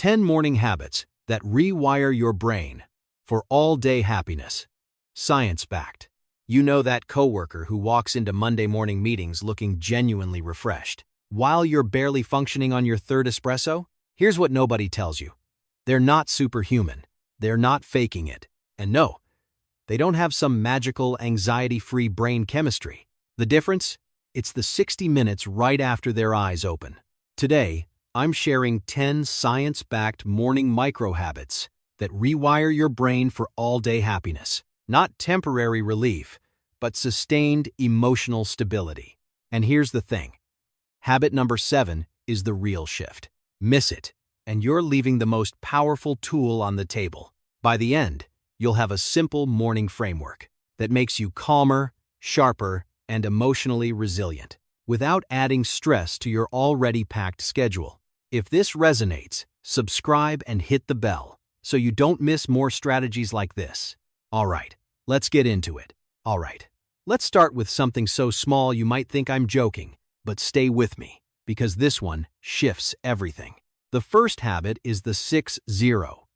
10 morning habits that rewire your brain for all-day happiness. Science-backed. You know that coworker who walks into Monday morning meetings looking genuinely refreshed, while you're barely functioning on your third espresso? Here's what nobody tells you. They're not superhuman. They're not faking it. And no, they don't have some magical, anxiety-free brain chemistry. The difference? It's the 60 minutes right after their eyes open. Today, I'm sharing 10 science-backed morning micro-habits that rewire your brain for all-day happiness. Not temporary relief, but sustained emotional stability. And here's the thing. Habit number 7 is the real shift. Miss it, and you're leaving the most powerful tool on the table. By the end, you'll have a simple morning framework that makes you calmer, sharper, and emotionally resilient, without adding stress to your already packed schedule. If this resonates, subscribe and hit the bell so you don't miss more strategies like this. All right, let's get into it. All right, let's start with something so small you might think I'm joking, but stay with me, because this one shifts everything. The first habit is the 6-0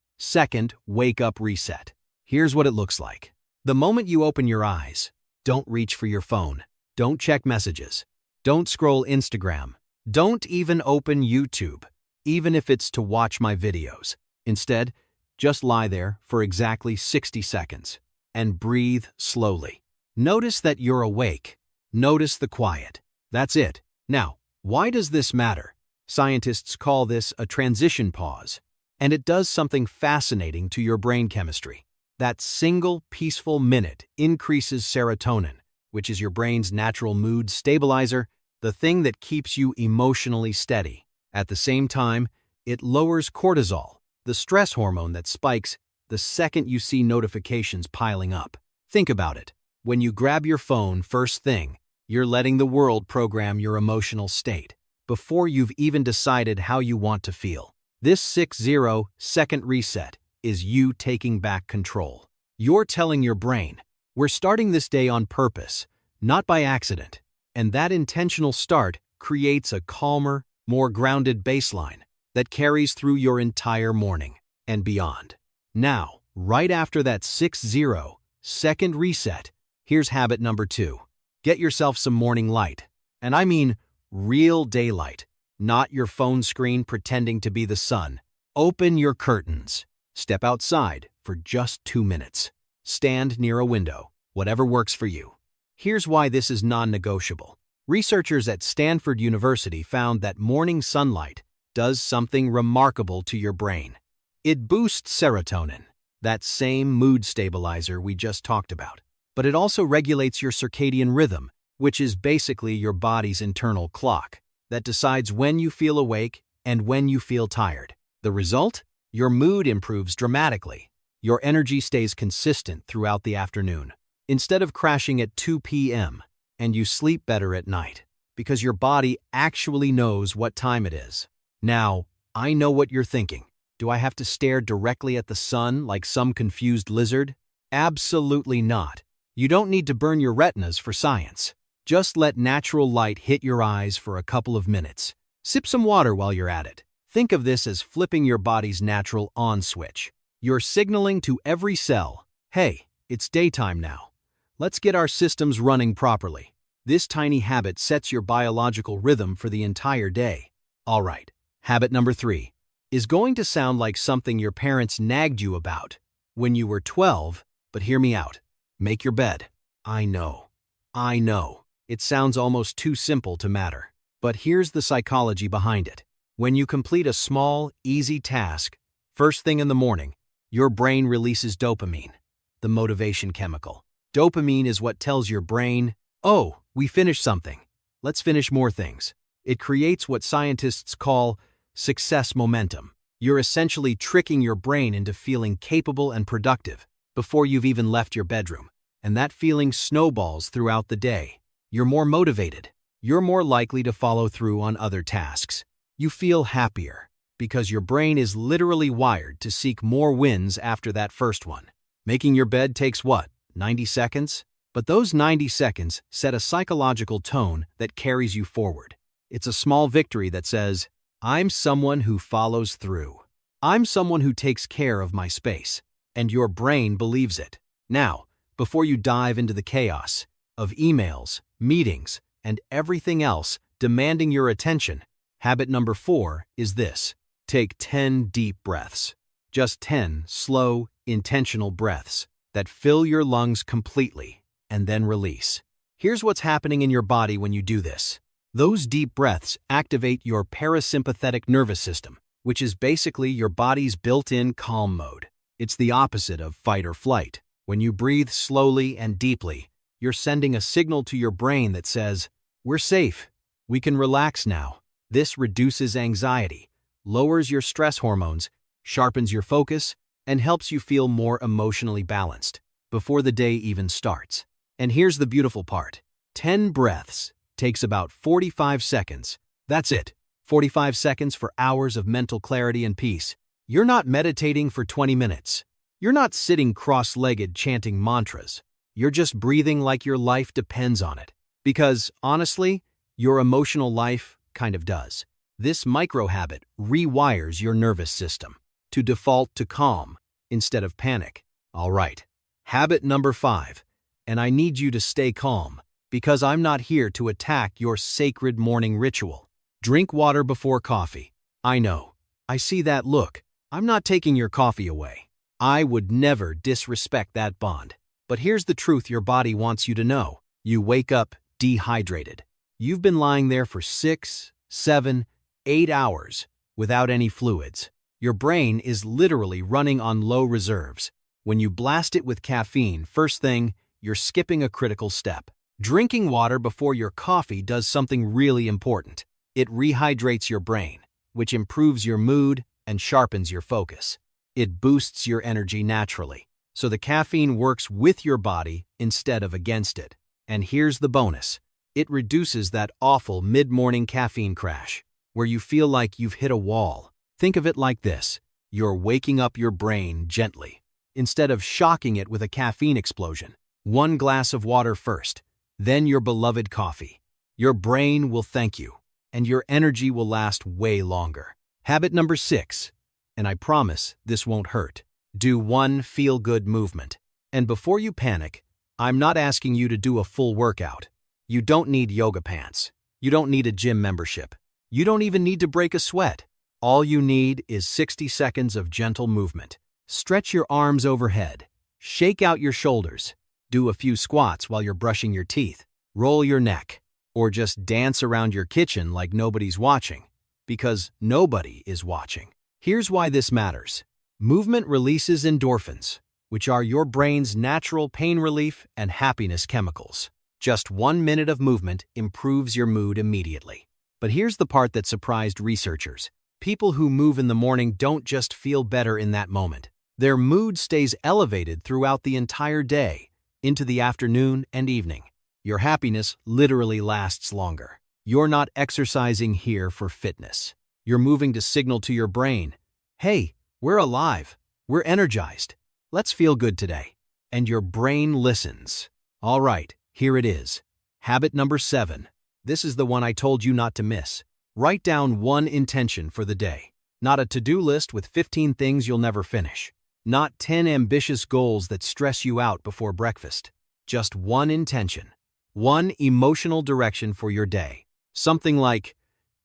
wake-up reset. Here's what it looks like. The moment you open your eyes, don't reach for your phone. Don't check messages. Don't scroll Instagram. Don't even open YouTube, even if it's to watch my videos. Instead, just lie there for exactly 60 seconds and breathe slowly. Notice that you're awake. Notice the quiet. That's it. Now, why does this matter? Scientists call this a transition pause, and it does something fascinating to your brain chemistry. That single peaceful minute increases serotonin, which is your brain's natural mood stabilizer, the thing that keeps you emotionally steady. At the same time, it lowers cortisol, the stress hormone that spikes the second you see notifications piling up. Think about it. When you grab your phone first thing, you're letting the world program your emotional state before you've even decided how you want to feel. This 6-0 reset is you taking back control. You're telling your brain, we're starting this day on purpose, not by accident. And that intentional start creates a calmer, more grounded baseline that carries through your entire morning and beyond. Now, right after that 6-0 reset, here's habit number 2. Get yourself some morning light. And I mean real daylight, not your phone screen pretending to be the sun. Open your curtains. Step outside for just 2 minutes. Stand near a window, whatever works for you. Here's why this is non-negotiable. Researchers at Stanford University found that morning sunlight does something remarkable to your brain. It boosts serotonin, that same mood stabilizer we just talked about. But it also regulates your circadian rhythm, which is basically your body's internal clock that decides when you feel awake and when you feel tired. The result? Your mood improves dramatically. Your energy stays consistent throughout the afternoon, instead of crashing at 2 p.m., and you sleep better at night, because your body actually knows what time it is. Now, I know what you're thinking. Do I have to stare directly at the sun like some confused lizard? Absolutely not. You don't need to burn your retinas for science. Just let natural light hit your eyes for a couple of minutes. Sip some water while you're at it. Think of this as flipping your body's natural on switch. You're signaling to every cell, hey, it's daytime now. Let's get our systems running properly. This tiny habit sets your biological rhythm for the entire day. All right, habit number 3 is going to sound like something your parents nagged you about when you were 12, but hear me out. Make your bed. I know. It sounds almost too simple to matter. But here's the psychology behind it. When you complete a small, easy task, first thing in the morning, your brain releases dopamine, the motivation chemical. Dopamine is what tells your brain, oh, we finished something. Let's finish more things. It creates what scientists call success momentum. You're essentially tricking your brain into feeling capable and productive before you've even left your bedroom. And that feeling snowballs throughout the day. You're more motivated. You're more likely to follow through on other tasks. You feel happier because your brain is literally wired to seek more wins after that first one. Making your bed takes what? 90 seconds? But those 90 seconds set a psychological tone that carries you forward. It's a small victory that says, I'm someone who follows through. I'm someone who takes care of my space, and your brain believes it. Now, before you dive into the chaos of emails, meetings, and everything else demanding your attention, habit number 4 is this. Take 10 deep breaths. Just 10 slow, intentional breaths that fill your lungs completely and then release. Here's what's happening in your body when you do this. Those deep breaths activate your parasympathetic nervous system, which is basically your body's built-in calm mode. It's the opposite of fight or flight. When you breathe slowly and deeply, you're sending a signal to your brain that says, "We're safe. We can relax now." This reduces anxiety, lowers your stress hormones, sharpens your focus, and helps you feel more emotionally balanced before the day even starts. And here's the beautiful part. 10 breaths takes about 45 seconds. That's it. 45 seconds for hours of mental clarity and peace. You're not meditating for 20 minutes. You're not sitting cross-legged chanting mantras. You're just breathing like your life depends on it. Because, honestly, your emotional life kind of does. This micro-habit rewires your nervous system to default to calm instead of panic. All right, habit number 5. And I need you to stay calm, because I'm not here to attack your sacred morning ritual. Drink water before coffee. I know. I see that look. I'm not taking your coffee away. I would never disrespect that bond. But here's the truth your body wants you to know. You wake up dehydrated. You've been lying there for 6, 7, 8 hours without any fluids. Your brain is literally running on low reserves. When you blast it with caffeine, first thing, you're skipping a critical step. Drinking water before your coffee does something really important. It rehydrates your brain, which improves your mood and sharpens your focus. It boosts your energy naturally. So the caffeine works with your body instead of against it. And here's the bonus. It reduces that awful mid-morning caffeine crash, where you feel like you've hit a wall. Think of it like this. You're waking up your brain gently, instead of shocking it with a caffeine explosion. 1 glass of water first, then your beloved coffee. Your brain will thank you, and your energy will last way longer. Habit number 6, and I promise this won't hurt. Do 1 feel-good movement. And before you panic, I'm not asking you to do a full workout. You don't need yoga pants. You don't need a gym membership. You don't even need to break a sweat. All you need is 60 seconds of gentle movement. Stretch your arms overhead. Shake out your shoulders. Do a few squats while you're brushing your teeth. Roll your neck. Or just dance around your kitchen like nobody's watching. Because nobody is watching. Here's why this matters. Movement releases endorphins, which are your brain's natural pain relief and happiness chemicals. Just 1 minute of movement improves your mood immediately. But here's the part that surprised researchers. People who move in the morning don't just feel better in that moment. Their mood stays elevated throughout the entire day, into the afternoon and evening. Your happiness literally lasts longer. You're not exercising here for fitness. You're moving to signal to your brain, "Hey, we're alive. We're energized. Let's feel good today." And your brain listens. All right, here it is. Habit number 7. This is the one I told you not to miss. Write down 1 intention for the day. Not a to-do list with 15 things you'll never finish. Not 10 ambitious goals that stress you out before breakfast. Just 1 intention. 1 emotional direction for your day. Something like,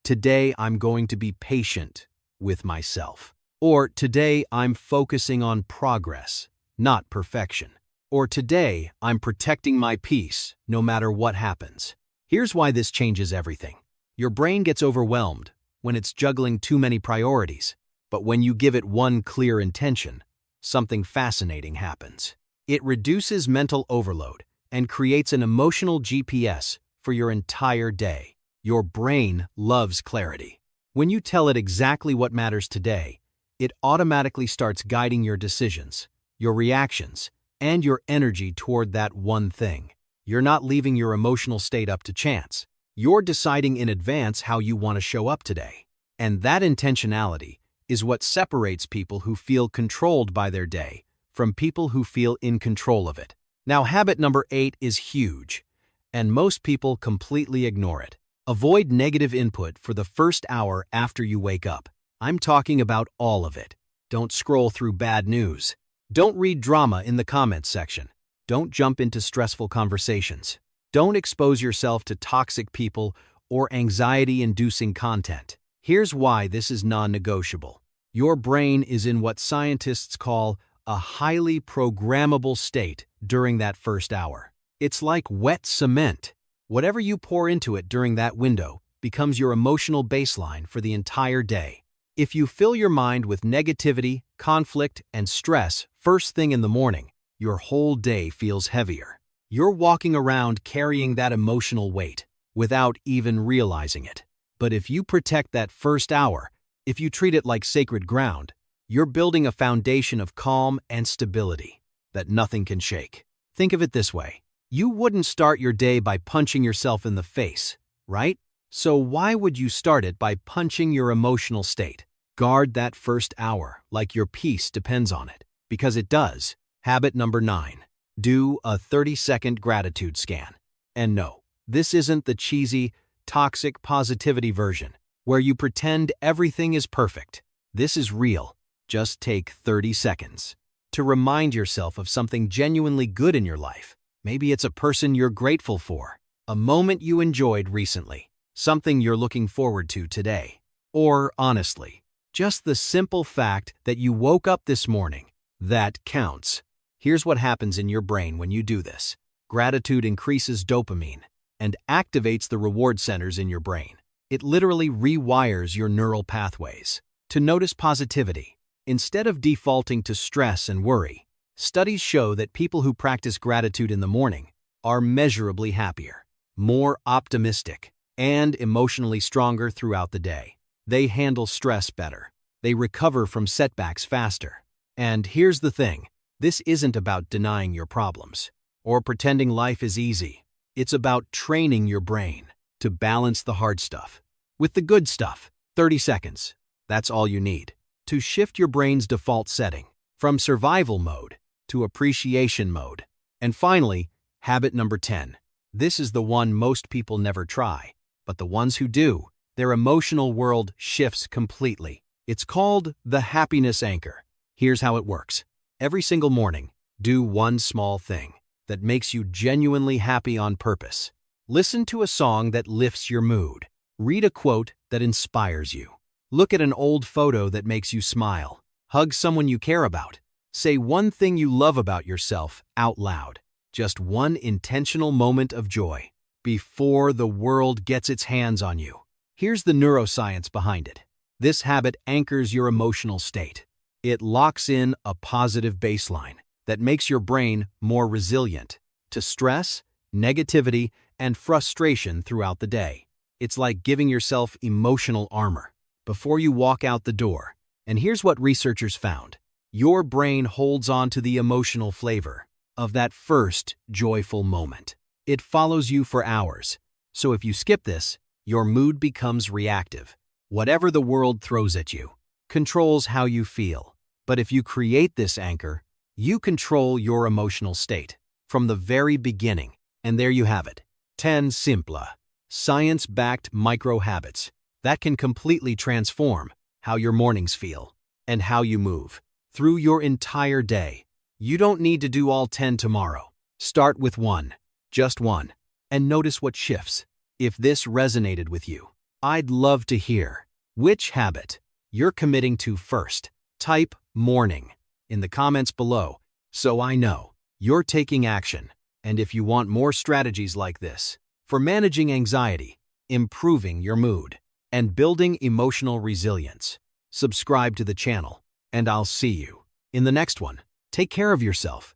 today I'm going to be patient with myself. Or today I'm focusing on progress, not perfection. Or today I'm protecting my peace no matter what happens. Here's why this changes everything. Your brain gets overwhelmed when it's juggling too many priorities. But when you give it 1 clear intention, something fascinating happens. It reduces mental overload and creates an emotional GPS for your entire day. Your brain loves clarity. When you tell it exactly what matters today, it automatically starts guiding your decisions, your reactions, and your energy toward that one thing. You're not leaving your emotional state up to chance. You're deciding in advance how you want to show up today. And that intentionality is what separates people who feel controlled by their day from people who feel in control of it. Now, habit number 8 is huge, and most people completely ignore it. Avoid negative input for the first hour after you wake up. I'm talking about all of it. Don't scroll through bad news. Don't read drama in the comments section. Don't jump into stressful conversations. Don't expose yourself to toxic people or anxiety-inducing content. Here's why this is non-negotiable. Your brain is in what scientists call a highly programmable state during that first hour. It's like wet cement. Whatever you pour into it during that window becomes your emotional baseline for the entire day. If you fill your mind with negativity, conflict, and stress first thing in the morning, your whole day feels heavier. You're walking around carrying that emotional weight without even realizing it. But if you protect that first hour, if you treat it like sacred ground, you're building a foundation of calm and stability that nothing can shake. Think of it this way. You wouldn't start your day by punching yourself in the face, right? So why would you start it by punching your emotional state? Guard that first hour like your peace depends on it, because it does. Habit number 9. Do a 30-second gratitude scan. And no, this isn't the cheesy, toxic positivity version, where you pretend everything is perfect. This is real. Just take 30 seconds to remind yourself of something genuinely good in your life. Maybe it's a person you're grateful for, a moment you enjoyed recently, something you're looking forward to today. Or, honestly, just the simple fact that you woke up this morning. That counts. Here's what happens in your brain when you do this. Gratitude increases dopamine and activates the reward centers in your brain. It literally rewires your neural pathways to notice positivity. Instead of defaulting to stress and worry, studies show that people who practice gratitude in the morning are measurably happier, more optimistic, and emotionally stronger throughout the day. They handle stress better. They recover from setbacks faster. And here's the thing. This isn't about denying your problems or pretending life is easy. It's about training your brain to balance the hard stuff with the good stuff. 30 seconds. That's all you need to shift your brain's default setting from survival mode to appreciation mode. And finally, habit number 10. This is the one most people never try, but the ones who do, their emotional world shifts completely. It's called the happiness anchor. Here's how it works. Every single morning, do one small thing that makes you genuinely happy on purpose. Listen to a song that lifts your mood. Read a quote that inspires you. Look at an old photo that makes you smile. Hug someone you care about. Say one thing you love about yourself out loud. Just one intentional moment of joy before the world gets its hands on you. Here's the neuroscience behind it. This habit anchors your emotional state. It locks in a positive baseline that makes your brain more resilient to stress, negativity, and frustration throughout the day. It's like giving yourself emotional armor before you walk out the door. And here's what researchers found. Your brain holds on to the emotional flavor of that first joyful moment. It follows you for hours. So if you skip this, your mood becomes reactive. Whatever the world throws at you controls how you feel. But if you create this anchor, you control your emotional state from the very beginning. And there you have it. 10 simple, science-backed micro habits that can completely transform how your mornings feel and how you move through your entire day. You don't need to do all 10 tomorrow. Start with one, just one, and notice what shifts. If this resonated with you, I'd love to hear which habit you're committing to first. Type morning in the comments below so I know you're taking action. And if you want more strategies like this for managing anxiety, improving your mood, and building emotional resilience, subscribe to the channel, and I'll see you in the next one. Take care of yourself.